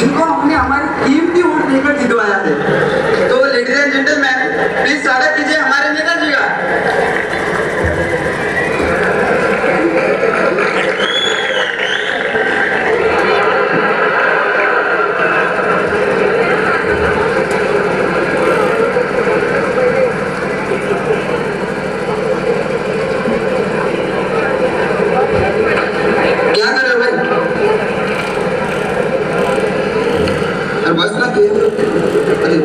जिनको हमने हमारी कीमती वोट देकर जितवाया है। तो लेडीज एंड जेंटलमैन, प्लीज स्वागत कीजिए हमारे नेताजी का। क्या कर रहे हो भाई? अरे बस ना के अरे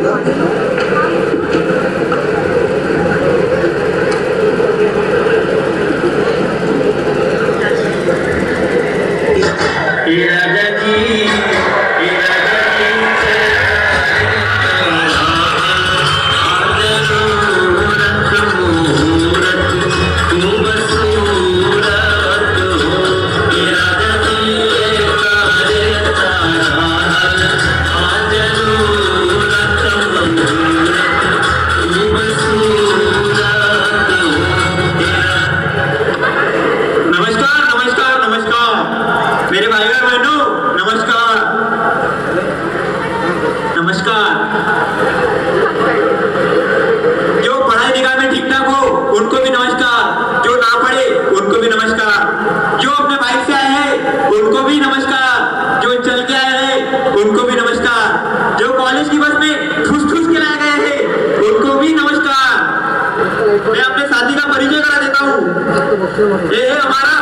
ये है हमारा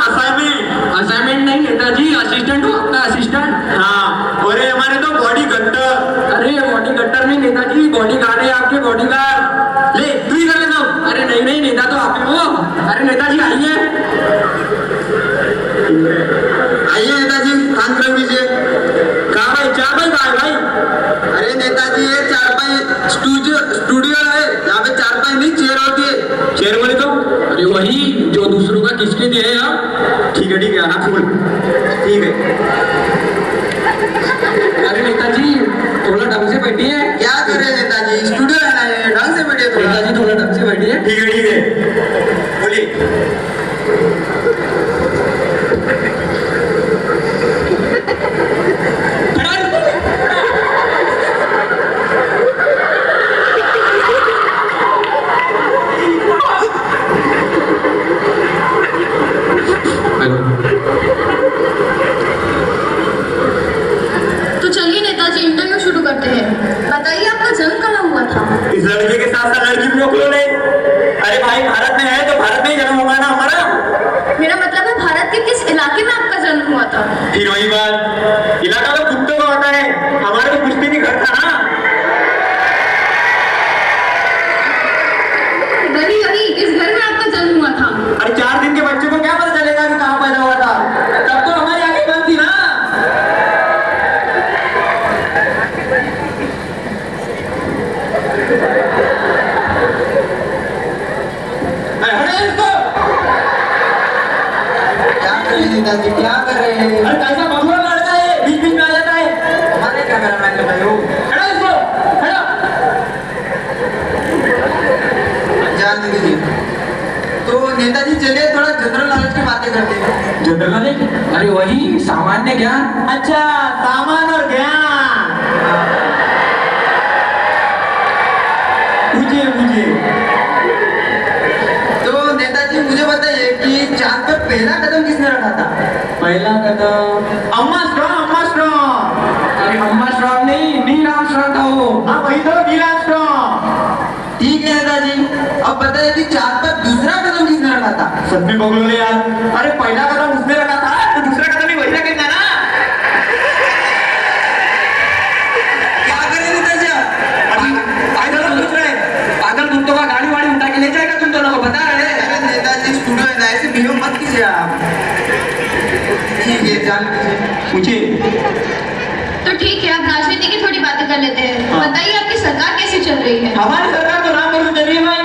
असाइनमेंट नहीं नेताजी, असिस्टेंट हो आपका असिस्टेंट। हाँ, और ये हमारे तो बॉडी कट्टर। अरे बॉडी कट्टर नहीं नेताजी, बॉडी गार्ड है आपके, बॉडी गार्ड। ले तू ही कर लेना। अरे नहीं नहीं नेता तो आप ही हो। अरे नेताजी आइए आइए नेताजी, कान खोल लीजिए। कहा भाई चारपाई कहा है भाई? अरे नेताजी ये चारपाई स्टूडियो है, यहाँ पे चारपाई नहीं चेयर होती है। चेयर बोले तो? अरे वही जो दूसरों का किसके दिए हैं आप। ठीक है आराम से बोल। ठीक है। अरे नेताजी थोड़ा ढंग से बैठिए। क्या कर रहे हैं नेताजी, स्टूडियो है ना ये, ढंग से बैठिए थोड़ा। नेताजी थोड़ा ढंग से बैठिए। ठीक है बोलिए। तो चलिए नेताजी इंटरव्यू शुरू करते हैं। बताइए आपका जन्म कहाँ हुआ था? इस लड़के के साथ साथ लड़की भी रोक लो। नहीं अरे भाई भारत में है तो भारत में ही जन्म होगा ना हमारा। मेरा मतलब है भारत के किस इलाके में आपका जन्म हुआ था? फिर वही बात, इलाका तो कुत्तों का होता है, हमारे तो कुश्ती नहीं घर था ना। वही किस घर में आपका जन्म हुआ था? अरे 4 दिन के बच्चे को क्या पता चलेगा कि कहाँ पैदा हुआ था? तब तो हमारी आंखें बंद थी ना। क्या कर रहे हैं नेताजी, क्या कर रहे हैं? अरे कैसा बबुआ लड़का है, बीच बीच में आ जाता है। हमारे कैमरामैन का भाई हो। खड़ा इसको, खड़ा। जान दीजिए। तो नेताजी चलिए थोड़ा जनरल नॉलेज की बातें करते हैं। General knowledge? अरे वही सामान्य ज्ञान। अच्छा सामान और ज्ञान। पूछिए। तो नेताजी मुझे बताइए कि चांद पर पहला कदम किसने रखा था? पहला कदम अम्मा स्ट्रॉन्ग। अरे अम्मा स्ट्रॉन्ग नहीं, नील आर्मस्ट्रॉन्ग था वो। हाँ वही तो नील आर्मस्ट्रॉन्ग। ठीक है नेताजी, अब बताइए कि चांद पर दूसरा कदम किसने रखा था? सब में बगलों ने यार। अरे पहला कदम उसने रखा था तो दूसरा कदम भी वही रखेगा ना। क्या करें नेताजी आप? पागल पूछ रहे, पागल कुत्तों का गाड़ी वाड़ी उठा के ले जाएगा तुम दोनों को, बता रहे। अरे नेताजी स्टूडियो है ना, ऐसे बिहेव मत कीजिए आप। ठीक है जान लीजिए। पूछिए। तो ठीक है, अब राजनीति की थोड़ी बातें कर लेते हैं। हाँ। बताइए आपकी सरकार कैसी चल रही है? हमारी सरकार तो राम भरोसे चल रही है भाई।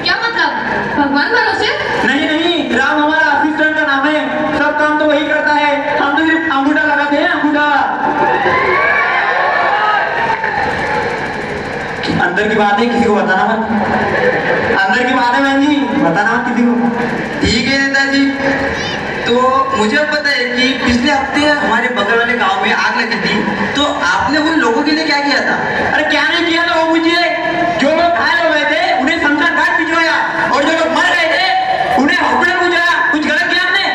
क्या मतलब, भगवान भरोसे? नहीं राम हमारा असिस्टेंट का नाम है, सब काम तो वही करता है, हम तो सिर्फ अंगूठा लगाते हैं, अंगूठा। अंदर की बात है, किसी को बताना मत। अंदर की बात है बहन जी, बताना मत किसी को। ठीक है नेताजी, तो मुझे अब पता है कि पिछले हफ्ते हमारे बगल वाले गांव में आग लगी थी, तो आपने उन लोगों के लिए क्या किया था? अरे क्या नहीं किया था वो पूछिए। जो लोग घायल हो गए थे उन्हें शमशान घाट भिजवाया, और जो लोग मर गए थे उन्हें हॉस्पिटल पहुंचाया। कुछ गलत किया हमने?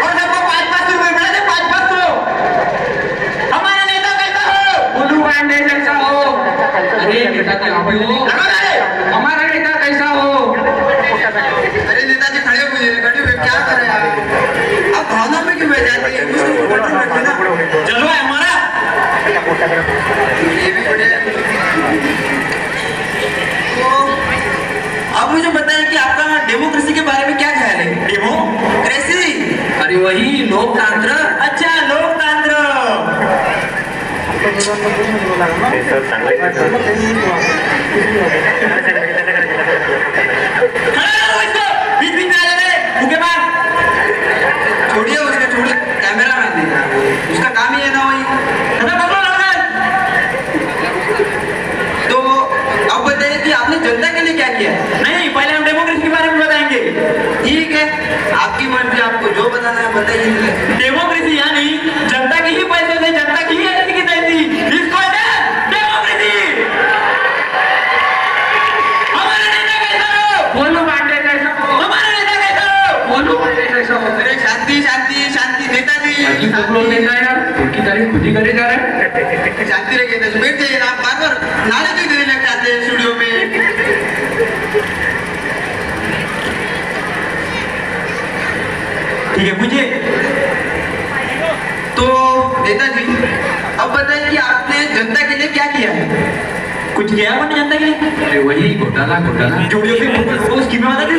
और सबको 500 रुपए मिले थे, 500। हमारा नेता कैसा हो? बुद्धू पांडे जैसा हो। अरे नेता तो आप ही हो। हमारा नेता कैसा हो? अरे नेताजी खड़े हुए क्या कर रहे हैं आप भावना में क्यों बह जाते हैं? कुछ कंट्रोल रखिए ना। जलवा है हमारा। ये भी बढ़िया। तो आप मुझे बताएं कि आपका डेमोक्रेसी के बारे में क्या ख्याल है? डेमोक्रेसी? अरे वही लोकतंत्र। अच्छा लोकतंत्र। बीच बीच में आ जाते मुके मार। छोड़िए उसका, छोड़िए। कैमरा मैन देना उसका काम ही है ना वही। तो अब बताइए कि आपने जनता के लिए क्या किया? नहीं, पहले हम डेमोक्रेसी के बारे में बताएंगे। ठीक है, आपकी मर्जी, आपको जो बताना है बताइए। डेमोक्रेसी यानी जनता की ही पैसे से जनता की ही एजेंसी की तैसी, इसको है डेमोक्रेसी। हमारा नेता कैसा हो? बोलू पांडे जैसा हो। हमारा नेता कैसा हो? बोलू पांडे जैसा हो। अरे शांति शांति शांति नेताजी, नेता यार उनकी तारीफ खुद ही करे जा रहे हैं। शांति रखिए नेताजी, बैठ जाइए ना। आप बार बार नारे क्यों देने लग जाते हैं स्टूडियो में? ठीक है पूछिए। तो नेताजी अब बताइए कि आपने जनता के लिए क्या किया है? कुछ किया है जनता के लिए? अरे वही घोटाला जोड़ियों से वो स्कीमें बता दूं।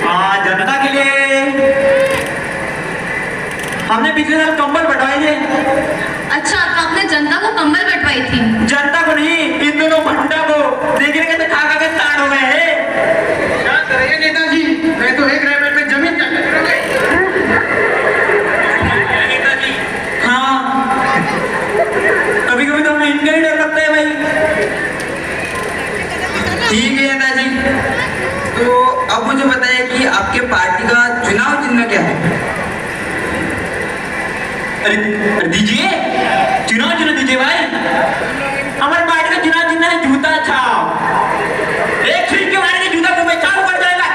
हाँ, जनता के लिए हमने पिछले साल कंबल बंटवाए थे। अच्छा, तो आपने जनता को कंबल बंटवाई थी? जनता को नहीं, इन दोनों भंडा को देखने के तो खा खा के स्टार्ट हो गए हैं। क्या करेंगे नेताजी? मैं तो एक रेमेट में जमीन क्या करोगे? नेताजी हाँ, कभी कभी तो हमें इनका ही डर लगता है भाई। ठीक है नेताजी, तो अब मुझे बताइए कि आपके पार्टी का चुनाव चिन्ह क्या है? अरे दीजिए चुनाव चिन्ह दीजिए भाई। हमारे पार्टी का चुनाव चिन्ह है जूता छाप। एक छुरी के मारेंगे जूता को में छाप पड़ जाएगा।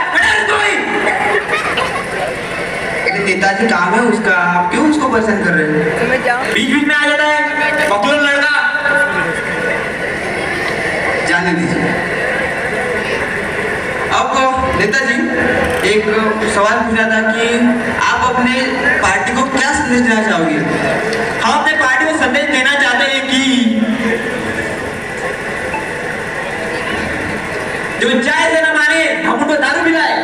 अरे नेताजी काम है उसका, आप क्यों उसको पसंद कर रहे हैं? बीच बीच में आ जाता है बकलोल लड़का। जाने दीजिए। अब नेताजी एक सवाल पूछना था कि आप अपने पार्टी को क्या संदेश देना चाहोगे? हम अपने पार्टी को संदेश देना चाहते हैं कि जो चाय से न माने हम उनको दारू पिलाए।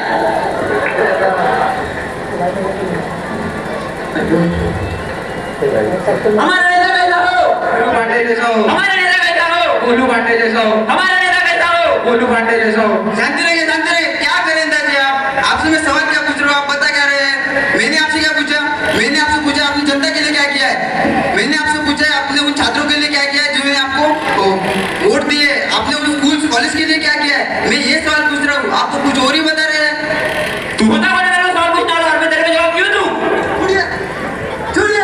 हमारा नेता कैसा हो? बोलू पांडे जैसा हो। हमारा नेता कैसा हो? बोलू पांडे जैसा हो। हमारा नेता कैसा हो? बोलू पांडे जैसा हो। शांति रहिए, शांति रहिए। क्या करें नेताजी आप? आपसे मैं सवाल क्या पूछ रहा हूँ, आप बता क्या रहे हैं? मैंने आपसे क्या पूछा? मैंने आपसे पूछा आपने जनता के लिए क्या किया है? मैंने आपसे पूछा है आपने उन छात्रों के लिए क्या किया है जिन्होंने आपको वोट दिए? आपने उन स्कूल कॉलेज के लिए क्या किया है? मैं ये सवाल पूछ रहा हूँ, आप तो कुछ और ही बता रहे हैं। तू बता सवाल पूछना और मैं तेरे का जवाब क्यों दूं? छोड़िए, छोड़िए।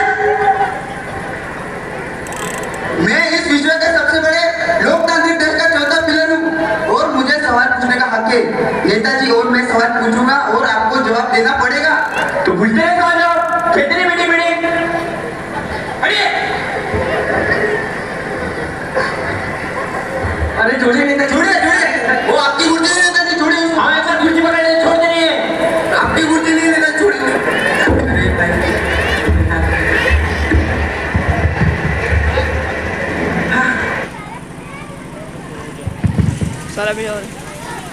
मैं इस विश्व के सबसे बड़े लोकतांत्रिक देश का चौथा पिलर हूँ और मुझे सवाल पूछने का हक है नेताजी, और मैं सवाल पूछूंगा और आपको जवाब देना पड़ेगा। तो पूछते हैं सवाल जवाब। कितनी मीटिंग अरे छोड़िए नेताजी, छोड़िए, छोड़िए। वो आपकी कुर्सी नहीं नेताजी, छोड़िए उसको। हाँ ऐसा कुर्सी पकड़ ले, छोड़ देंगे। आपकी कुर्सी नहीं नेताजी, छोड़िए। अरे भाई, सारा भी और